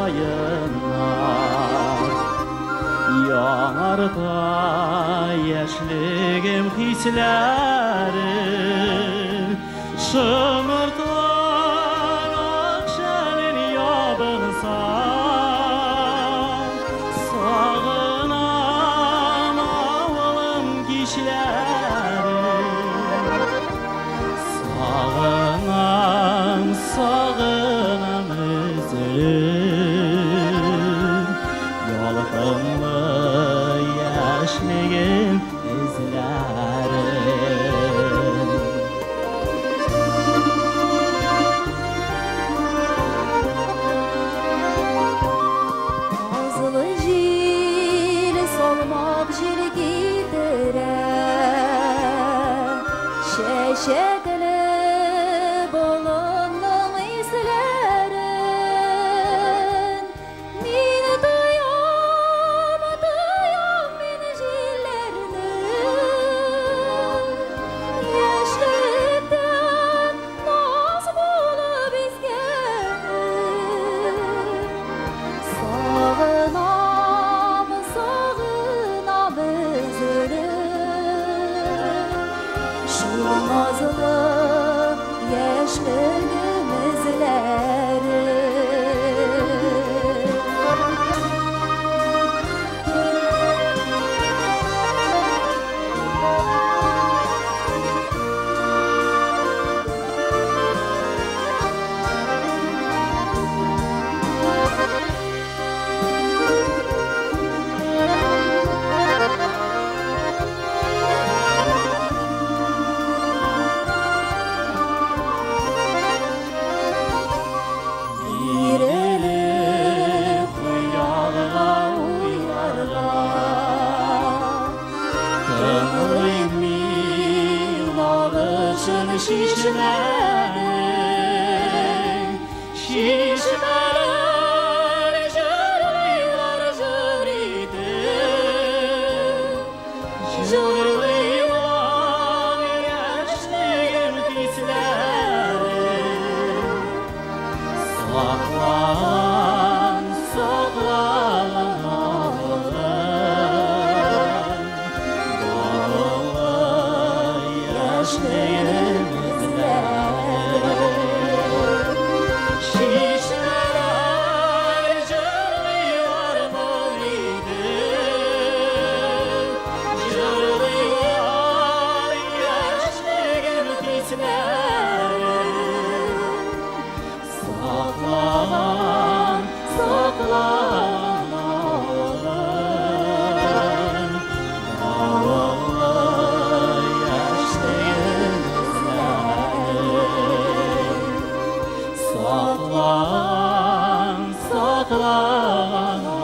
ayınlar yanarda yaşligim hislerim şımırtan akşenin yabınsa sağınam avlım kişlerim sağınam özüm yolğunlu yaşligim izlerim Azılı jil solmak jil gidere şeşekli bolunun izlerin min duyam min jillerini yaşlıktan naz bulup izgerim Sağınam özünü Şu nazlı yaşligim Bir elif uyarla uyarla Kımlimin ağışın şişmeler Şişmeler jırlılar jırıydı Jırlılar yaşligim hislerim Saklan, saklan oğlum Dağlı yaşligim izlerim Şişmeler jırlılar mıydı Jırlılar yaşligim hislerim Saklan, saklan oğlum Dağlı yaşligim izlerim Saklan, saklan